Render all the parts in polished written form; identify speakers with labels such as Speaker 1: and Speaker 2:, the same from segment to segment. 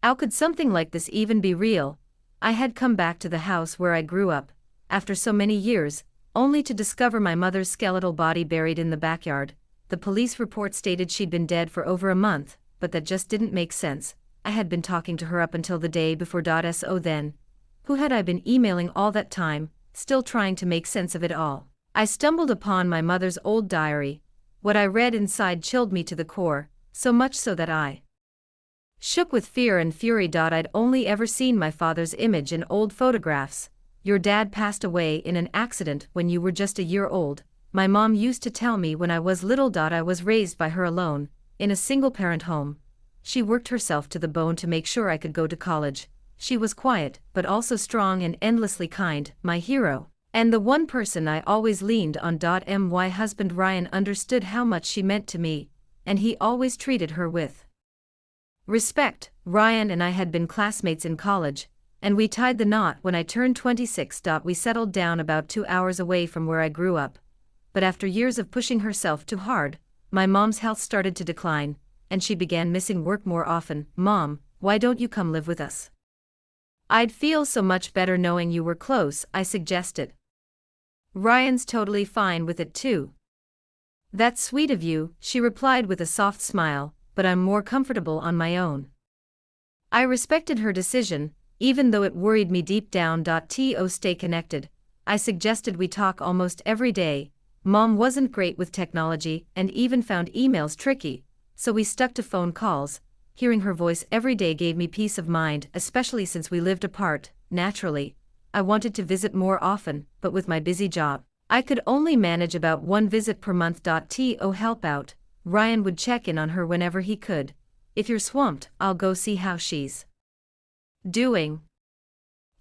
Speaker 1: How could something like this even be real? I had come back to the house where I grew up, after so many years, only to discover my mother's skeletal body buried in the backyard. The police report stated she'd been dead for over a month, but that just didn't make sense. I had been talking to her up until the day before. So then, who had I been emailing all that time, still trying to make sense of it all? I stumbled upon my mother's old diary. What I read inside chilled me to the core, so much so that I shook with fear and fury. I'd only ever seen my father's image in old photographs. Your dad passed away in an accident when you were just a year old. My mom used to tell me when I was little. I was raised by her alone, in a single-parent home. She worked herself to the bone to make sure I could go to college. She was quiet, but also strong and endlessly kind, my hero, and the one person I always leaned on. My husband Ryan understood how much she meant to me, and he always treated her with respect. Ryan and I had been classmates in college, and we tied the knot when I turned 26. We settled down about 2 hours away from where I grew up. But after years of pushing herself too hard, my mom's health started to decline, and she began missing work more often. Mom, why don't you come live with us? I'd feel so much better knowing you were close, I suggested. Ryan's totally fine with it too. That's sweet of you, she replied with a soft smile, but I'm more comfortable on my own. I respected her decision, even though it worried me deep down. To stay connected, I suggested we talk almost every day. Mom wasn't great with technology and even found emails tricky, so we stuck to phone calls. Hearing her voice every day gave me peace of mind, especially since we lived apart. Naturally, I wanted to visit more often, but with my busy job, I could only manage about 1 visit per month. To help out, Ryan would check in on her whenever he could. If you're swamped, I'll go see how she's doing.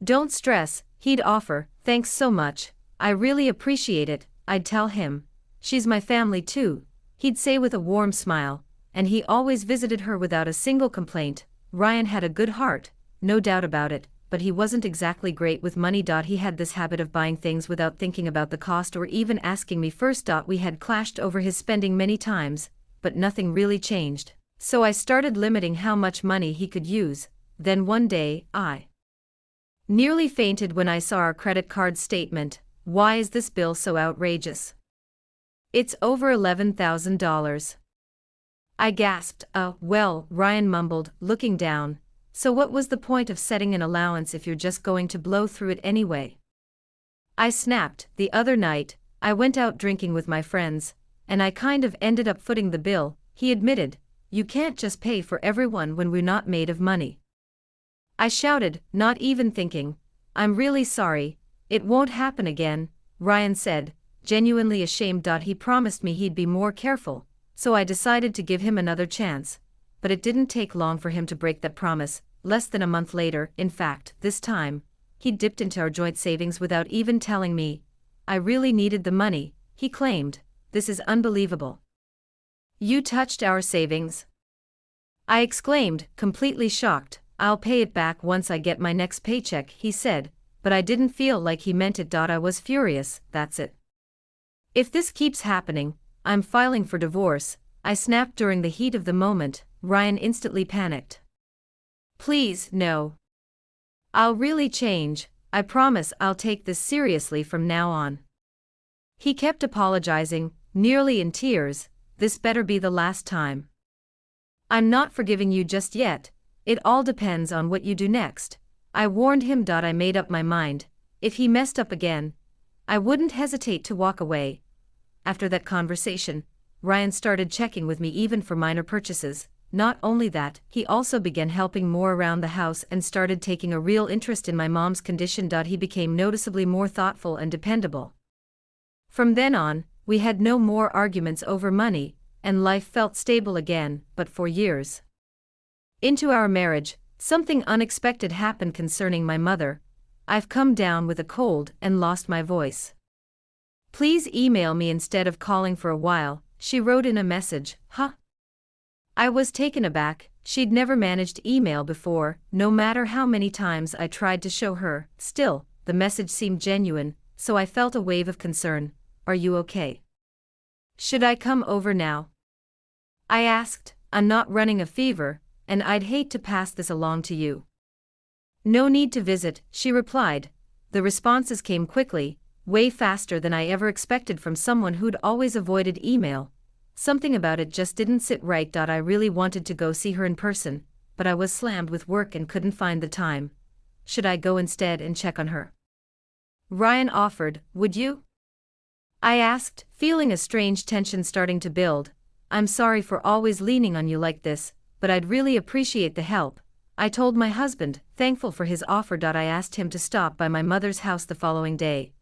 Speaker 1: Don't stress, he'd offer. Thanks so much, I really appreciate it, I'd tell him. She's my family too, he'd say with a warm smile, and he always visited her without a single complaint. Ryan had a good heart, no doubt about it, but he wasn't exactly great with money. He had this habit of buying things without thinking about the cost or even asking me first. We had clashed over his spending many times, but nothing really changed, so I started limiting how much money he could use. Then one day, I nearly fainted when I saw our credit card statement. Why is this bill so outrageous? It's over $11,000. I gasped. Well, Ryan mumbled, looking down. So what was the point of setting an allowance if you're just going to blow through it anyway? I snapped. The other night, I went out drinking with my friends, and I kind of ended up footing the bill, he admitted. You can't just pay for everyone when we're not made of money. I shouted, not even thinking. I'm really sorry, it won't happen again, Ryan said, genuinely ashamed. He promised me he'd be more careful, so I decided to give him another chance. But it didn't take long for him to break that promise. Less than a month later, in fact, this time, he'd dipped into our joint savings without even telling me. I really needed the money, he claimed. This is unbelievable. You touched our savings? I exclaimed, completely shocked. I'll pay it back once I get my next paycheck, he said, but I didn't feel like he meant it. I was furious. That's it. If this keeps happening, I'm filing for divorce, I snapped during the heat of the moment. Ryan instantly panicked. Please, no. I'll really change, I promise I'll take this seriously from now on. He kept apologizing, nearly in tears. This better be the last time. I'm not forgiving you just yet, it all depends on what you do next, I warned him. I made up my mind. If he messed up again, I wouldn't hesitate to walk away. After that conversation, Ryan started checking with me even for minor purchases. Not only that, he also began helping more around the house and started taking a real interest in my mom's condition. He became noticeably more thoughtful and dependable. From then on, we had no more arguments over money, and life felt stable again. But for years into our marriage, something unexpected happened concerning my mother. I've come down with a cold and lost my voice. Please email me instead of calling for a while, she wrote in a message. Huh? I was taken aback. She'd never managed email before, no matter how many times I tried to show her. Still, the message seemed genuine, so I felt a wave of concern. Are you okay? Should I come over now? I asked. I'm not running a fever, and I'd hate to pass this along to you. No need to visit, she replied. The responses came quickly, way faster than I ever expected from someone who'd always avoided email. Something about it just didn't sit right. I really wanted to go see her in person, but I was slammed with work and couldn't find the time. Should I go instead and check on her? Ryan offered, would you? I asked, feeling a strange tension starting to build. I'm sorry for always leaning on you like this, but I'd really appreciate the help, I told my husband, thankful for his offer. I asked him to stop by my mother's house the following day.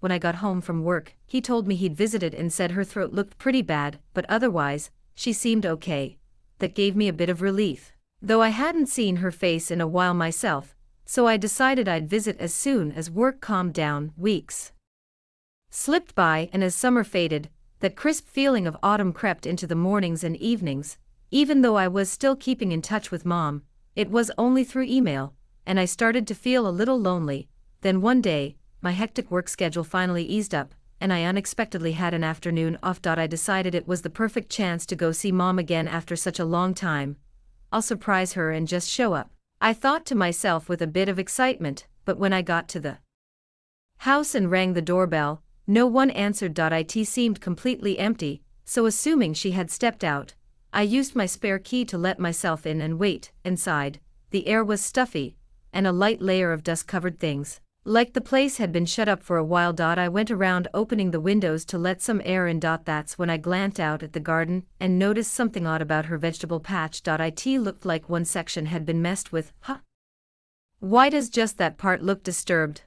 Speaker 1: When I got home from work, he told me he'd visited and said her throat looked pretty bad, but otherwise, she seemed okay. That gave me a bit of relief, though I hadn't seen her face in a while myself, so I decided I'd visit as soon as work calmed down. Weeks slipped by, and as summer faded, that crisp feeling of autumn crept into the mornings and evenings. Even though I was still keeping in touch with Mom, it was only through email, and I started to feel a little lonely. Then one day, my hectic work schedule finally eased up, and I unexpectedly had an afternoon off. I decided it was the perfect chance to go see Mom again after such a long time. I'll surprise her and just show up, I thought to myself with a bit of excitement, but when I got to the house and rang the doorbell, no one answered. It seemed completely empty, so assuming she had stepped out, I used my spare key to let myself in and wait. Inside, the air was stuffy, and a light layer of dust covered things, like the place had been shut up for a while. I went around opening the windows to let some air in. That's when I glanced out at the garden and noticed something odd about her vegetable patch. It looked like one section had been messed with. Why does just that part look disturbed?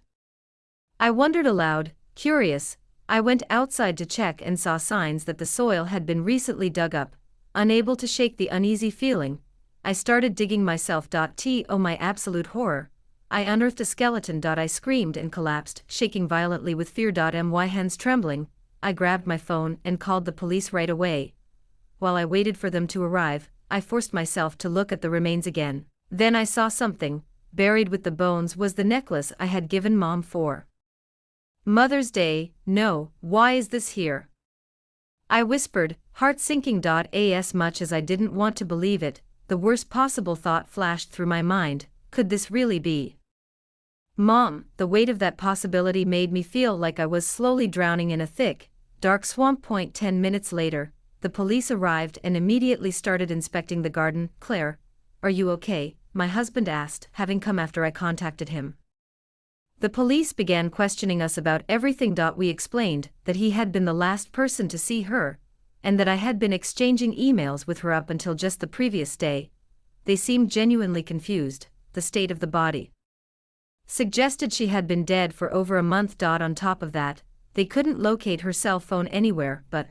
Speaker 1: I wondered aloud, curious. I went outside to check and saw signs that the soil had been recently dug up. Unable to shake the uneasy feeling, I started digging myself. To my absolute horror, I unearthed a skeleton. I screamed and collapsed, shaking violently with fear. My hands trembling, I grabbed my phone and called the police right away. While I waited for them to arrive, I forced myself to look at the remains again. Then I saw something. Buried with the bones was the necklace I had given Mom for Mother's Day. No, why is this here? I whispered, heart sinking. As much as I didn't want to believe it, the worst possible thought flashed through my mind. Could this really be Mom? The weight of that possibility made me feel like I was slowly drowning in a thick, dark swamp. 10 minutes later, the police arrived and immediately started inspecting the garden. Claire, are you okay? My husband asked, having come after I contacted him. The police began questioning us about everything. We explained that he had been the last person to see her, and that I had been exchanging emails with her up until just the previous day. They seemed genuinely confused. The state of the body suggested she had been dead for over a month. On top of that, they couldn't locate her cell phone anywhere. But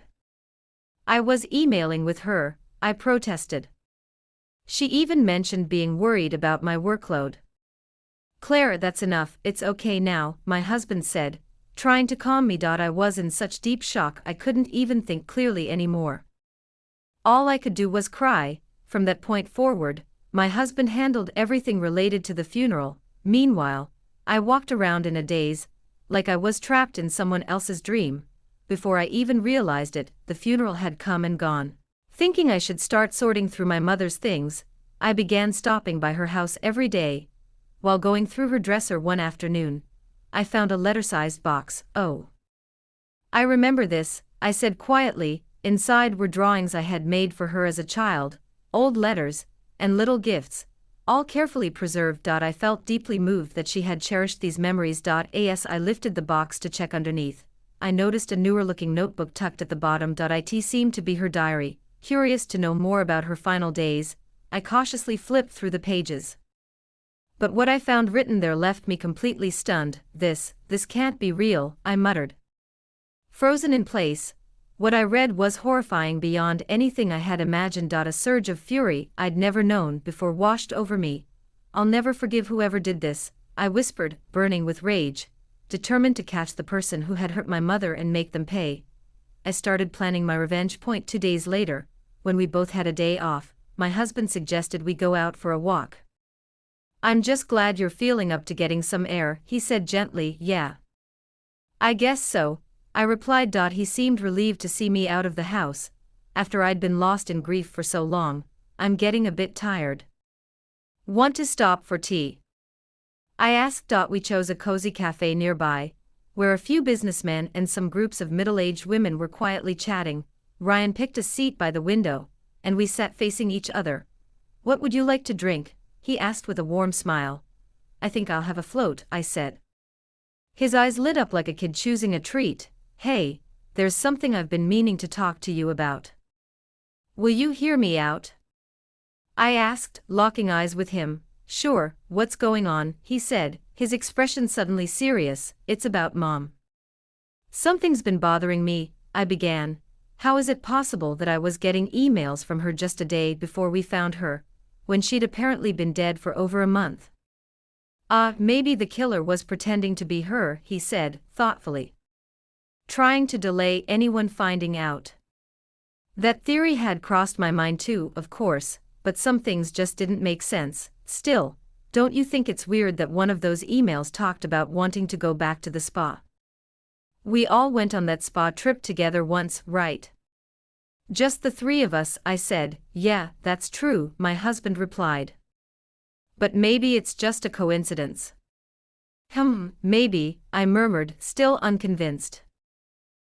Speaker 1: I was emailing with her, I protested. She even mentioned being worried about my workload. Claire, that's enough, it's okay now, my husband said, trying to calm me. I was in such deep shock I couldn't even think clearly anymore. All I could do was cry. From that point forward, my husband handled everything related to the funeral. Meanwhile, I walked around in a daze, like I was trapped in someone else's dream. Before I even realized it, the funeral had come and gone. Thinking I should start sorting through my mother's things, I began stopping by her house every day. While going through her dresser one afternoon, I found a letter-sized box. Oh, I remember this, I said quietly. Inside were drawings I had made for her as a child, old letters, and little gifts, all carefully preserved. I felt deeply moved that she had cherished these memories. As I lifted the box to check underneath, I noticed a newer-looking notebook tucked at the bottom. It seemed to be her diary. Curious to know more about her final days, I cautiously flipped through the pages. But what I found written there left me completely stunned. This can't be real, I muttered. Frozen in place, what I read was horrifying beyond anything I had imagined. A surge of fury I'd never known before washed over me. I'll never forgive whoever did this, I whispered, burning with rage, determined to catch the person who had hurt my mother and make them pay. I started planning my revenge. 2 days later, when we both had a day off, my husband suggested we go out for a walk. I'm just glad you're feeling up to getting some air, he said gently. Yeah, I guess so, I replied. He seemed relieved to see me out of the house. After I'd been lost in grief for so long, I'm getting a bit tired. Want to stop for tea? I asked. We chose a cozy cafe nearby, where a few businessmen and some groups of middle-aged women were quietly chatting. Ryan picked a seat by the window, and we sat facing each other. What would you like to drink? He asked with a warm smile. I think I'll have a float, I said. His eyes lit up like a kid choosing a treat. Hey, there's something I've been meaning to talk to you about. Will you hear me out? I asked, locking eyes with him. Sure, what's going on? He said, his expression suddenly serious. It's about Mom. Something's been bothering me, I began. How is it possible that I was getting emails from her just a day before we found her, when she'd apparently been dead for over a month? Maybe the killer was pretending to be her, he said, thoughtfully. Trying to delay anyone finding out. That theory had crossed my mind too, of course, but some things just didn't make sense. Still, don't you think it's weird that one of those emails talked about wanting to go back to the spa? We all went on that spa trip together once, right? Just the three of us, I said. Yeah, that's true, my husband replied. But maybe it's just a coincidence. Maybe, I murmured, still unconvinced.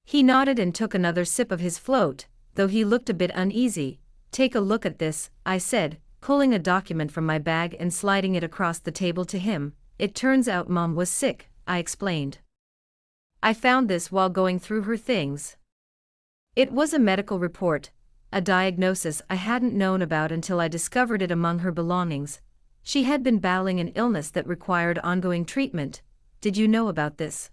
Speaker 1: He nodded and took another sip of his float, though he looked a bit uneasy. Take a look at this, I said, pulling a document from my bag and sliding it across the table to him. It turns out Mom was sick, I explained. I found this while going through her things. It was a medical report, a diagnosis I hadn't known about until I discovered it among her belongings. She had been battling an illness that required ongoing treatment. Did you know about this?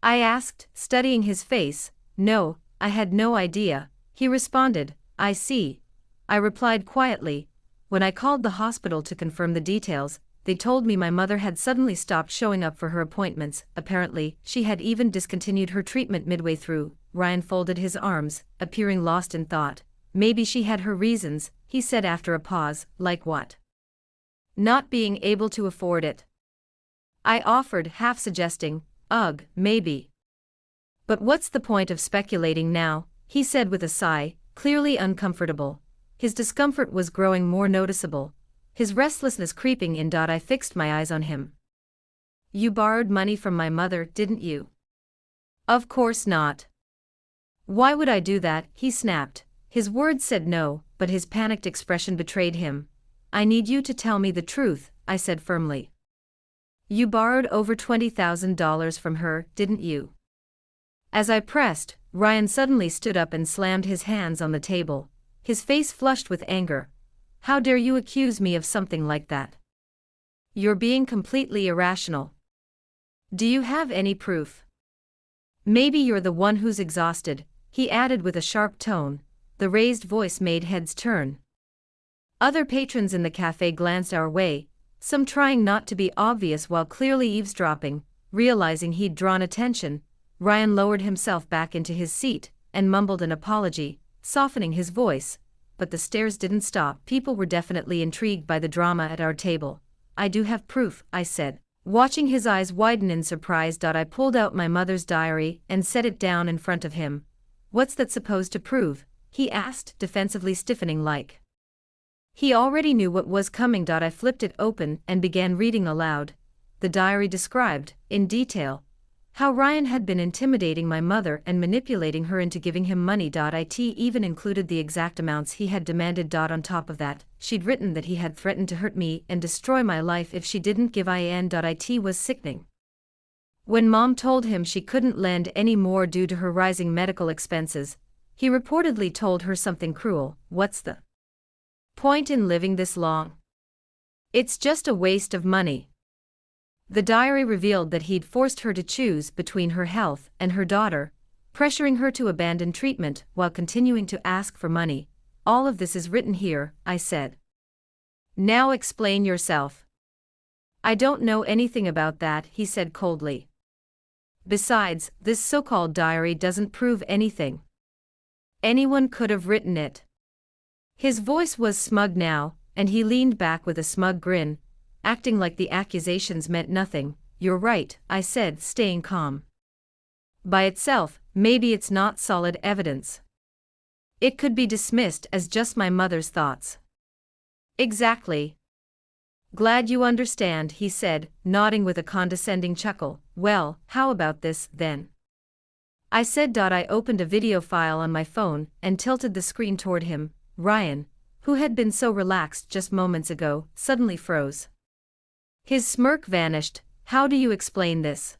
Speaker 1: I asked, studying his face. No, I had no idea, he responded. I see. I replied quietly. When I called the hospital to confirm the details, they told me my mother had suddenly stopped showing up for her appointments. Apparently, she had even discontinued her treatment midway through. Ryan folded his arms, appearing lost in thought. Maybe she had her reasons, he said after a pause. Like what? Not being able to afford it. I offered, half suggesting, ugh, maybe. But what's the point of speculating now, he said with a sigh, clearly uncomfortable. His discomfort was growing more noticeable, his restlessness creeping in. I fixed my eyes on him. You borrowed money from my mother, didn't you? Of course not. Why would I do that? He snapped. His words said no, but his panicked expression betrayed him. I need you to tell me the truth, I said firmly. You borrowed over $20,000 from her, didn't you? As I pressed, Ryan suddenly stood up and slammed his hands on the table, his face flushed with anger. How dare you accuse me of something like that? You're being completely irrational. Do you have any proof? Maybe you're the one who's exhausted, he added with a sharp tone. The raised voice made heads turn. Other patrons in the cafe glanced our way, some trying not to be obvious while clearly eavesdropping. Realizing he'd drawn attention, Ryan lowered himself back into his seat and mumbled an apology, softening his voice. But the stares didn't stop. People were definitely intrigued by the drama at our table. I do have proof, I said, watching his eyes widen in surprise. I pulled out my mother's diary and set it down in front of him. What's that supposed to prove? He asked, defensively stiffening like. He already knew what was coming. I flipped it open and began reading aloud. The diary described, in detail, how Ryan had been intimidating my mother and manipulating her into giving him money. It even included the exact amounts he had demanded. On top of that, she'd written that he had threatened to hurt me and destroy my life if she didn't give in. It was sickening. When Mom told him she couldn't lend any more due to her rising medical expenses, he reportedly told her something cruel. What's the point in living this long? It's just a waste of money. The diary revealed that he'd forced her to choose between her health and her daughter, pressuring her to abandon treatment while continuing to ask for money. All of this is written here, I said. Now explain yourself. I don't know anything about that, he said coldly. Besides, this so-called diary doesn't prove anything. Anyone could have written it. His voice was smug now, and he leaned back with a smug grin, acting like the accusations meant nothing. You're right, I said, staying calm. By itself, maybe it's not solid evidence. It could be dismissed as just my mother's thoughts. Exactly. Glad you understand, he said, nodding with a condescending chuckle. Well, how about this, then? I said. I opened a video file on my phone and tilted the screen toward him. Ryan, who had been so relaxed just moments ago, suddenly froze. His smirk vanished. How do you explain this?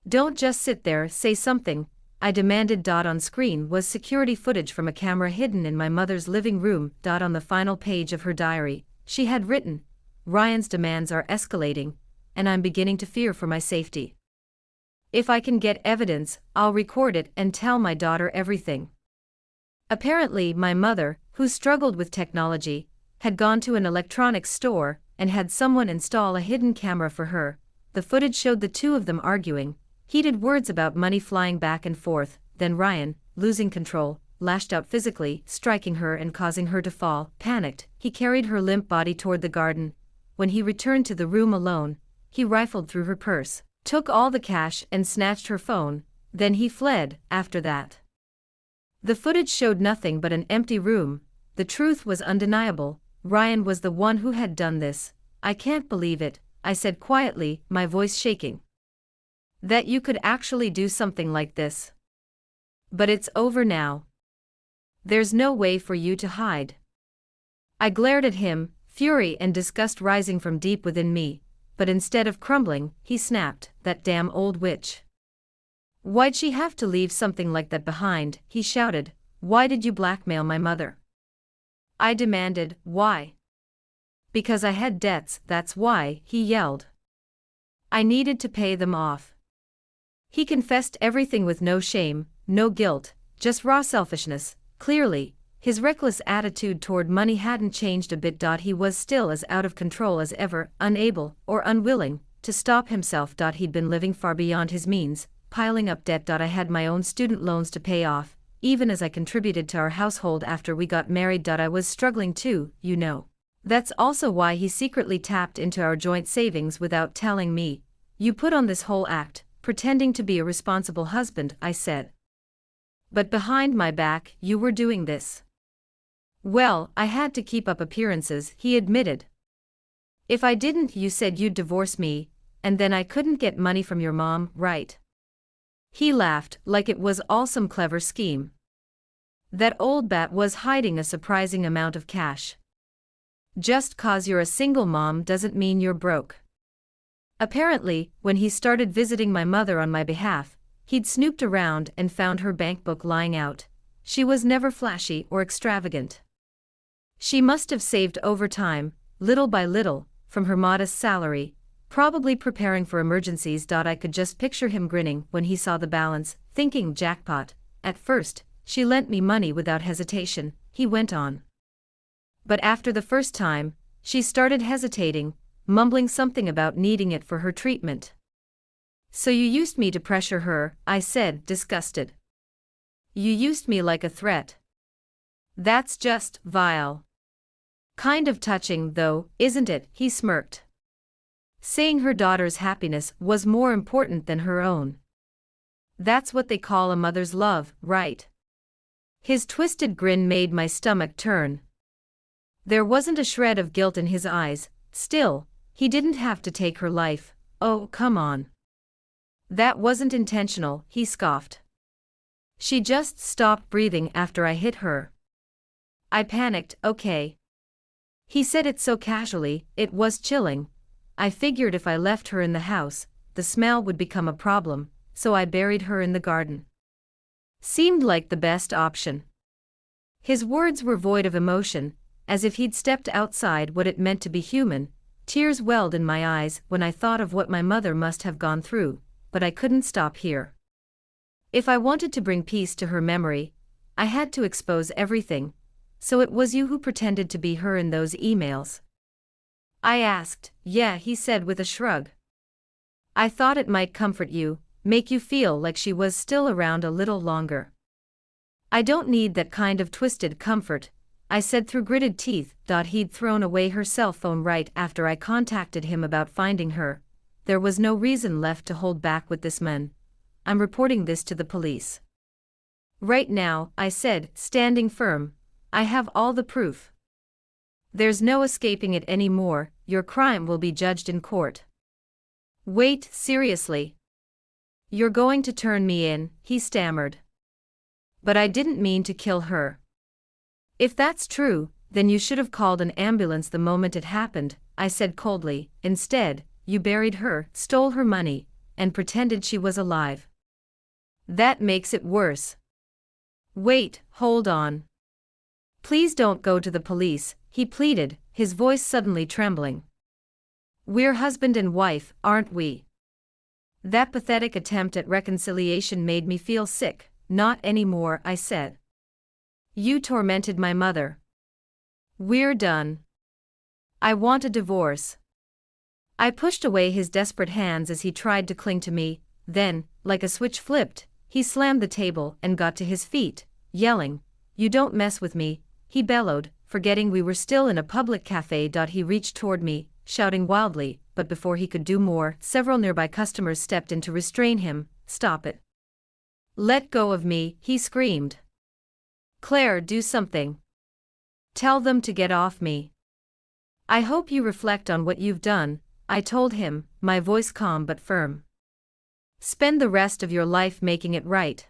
Speaker 1: Don't just sit there, say something, I demanded. On screen was security footage from a camera hidden in my mother's living room. On the final page of her diary, she had written, Ryan's demands are escalating, and I'm beginning to fear for my safety. If I can get evidence, I'll record it and tell my daughter everything. Apparently, my mother, who struggled with technology, had gone to an electronics store and had someone install a hidden camera for her. The footage showed the two of them arguing, heated words about money flying back and forth. Then Ryan, losing control, lashed out physically, striking her and causing her to fall. Panicked, he carried her limp body toward the garden. When he returned to the room alone, he rifled through her purse, took all the cash and snatched her phone. Then he fled. After that, the footage showed nothing but an empty room. The truth was undeniable. Ryan was the one who had done this. I can't believe it, I said quietly, my voice shaking. That you could actually do something like this. But it's over now. There's no way for you to hide. I glared at him, fury and disgust rising from deep within me, but instead of crumbling, he snapped, that damn old witch. Why'd she have to leave something like that behind? He shouted. Why did you blackmail my mother? I demanded. Why? Because I had debts, that's why, he yelled. I needed to pay them off. He confessed everything with no shame, no guilt, just raw selfishness. Clearly, his reckless attitude toward money hadn't changed a bit. He was still as out of control as ever, unable, or unwilling, to stop himself. He'd been living far beyond his means, piling up debt. I had my own student loans to pay off, even as I contributed to our household after we got married. I was struggling too, you know. That's also why he secretly tapped into our joint savings without telling me. You put on this whole act, pretending to be a responsible husband, I said. But behind my back, you were doing this. Well, I had to keep up appearances, he admitted. If I didn't, you said you'd divorce me, and then I couldn't get money from your mom, right? He laughed, like it was all some clever scheme. That old bat was hiding a surprising amount of cash. Just 'cause you're a single mom doesn't mean you're broke. Apparently, when he started visiting my mother on my behalf, he'd snooped around and found her bankbook lying out. She was never flashy or extravagant. She must have saved over time, little by little, from her modest salary, probably preparing for emergencies. I could just picture him grinning when he saw the balance, thinking jackpot. At first, she lent me money without hesitation, he went on. But after the first time, she started hesitating, mumbling something about needing it for her treatment. So you used me to pressure her, I said, disgusted. You used me like a threat. That's just vile. Kind of touching, though, isn't it? He smirked. Saying her daughter's happiness was more important than her own. That's what they call a mother's love, right? His twisted grin made my stomach turn. There wasn't a shred of guilt in his eyes. Still, he didn't have to take her life. Oh, come on. That wasn't intentional, he scoffed. She just stopped breathing after I hit her. I panicked. Okay. He said it so casually, it was chilling. I figured if I left her in the house, the smell would become a problem, so I buried her in the garden. Seemed like the best option. His words were void of emotion, as if he'd stepped outside what it meant to be human. Tears welled in my eyes when I thought of what my mother must have gone through, but I couldn't stop here. If I wanted to bring peace to her memory, I had to expose everything. So it was you who pretended to be her in those emails? I asked. Yeah, he said with a shrug. I thought it might comfort you, make you feel like she was still around a little longer. I don't need that kind of twisted comfort, I said through gritted teeth. He'd thrown away her cell phone right after I contacted him about finding her. There was no reason left to hold back with this man. I'm reporting this to the police. Right now, I said, standing firm. I have all the proof. There's no escaping it anymore, your crime will be judged in court. Wait, seriously? You're going to turn me in, he stammered. But I didn't mean to kill her. If that's true, then you should have called an ambulance the moment it happened, I said coldly. Instead, you buried her, stole her money, and pretended she was alive. That makes it worse. Wait, hold on. Please don't go to the police, he pleaded, his voice suddenly trembling. We're husband and wife, aren't we? That pathetic attempt at reconciliation made me feel sick. Not anymore, I said. You tormented my mother. We're done. I want a divorce. I pushed away his desperate hands as he tried to cling to me, then, like a switch flipped, he slammed the table and got to his feet, yelling, "You don't mess with me," he bellowed, forgetting we were still in a public cafe. He reached toward me, shouting wildly, but before he could do more, several nearby customers stepped in to restrain him. Stop it. Let go of me, he screamed. Claire, do something. Tell them to get off me. I hope you reflect on what you've done, I told him, my voice calm but firm. Spend the rest of your life making it right.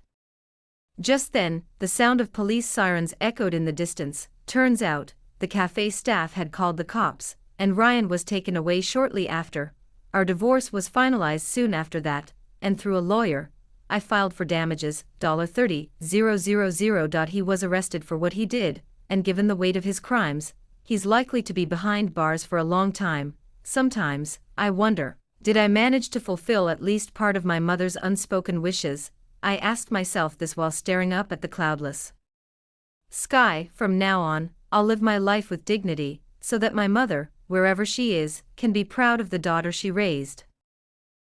Speaker 1: Just then, the sound of police sirens echoed in the distance. Turns out, the cafe staff had called the cops, and Ryan was taken away shortly after. Our divorce was finalized soon after that, and through a lawyer, I filed for damages, $30,000. He was arrested for what he did, and given the weight of his crimes, he's likely to be behind bars for a long time. Sometimes, I wonder, did I manage to fulfill at least part of my mother's unspoken wishes? I asked myself this while staring up at the cloudless sky. From now on, I'll live my life with dignity, so that my mother, wherever she is, can be proud of the daughter she raised.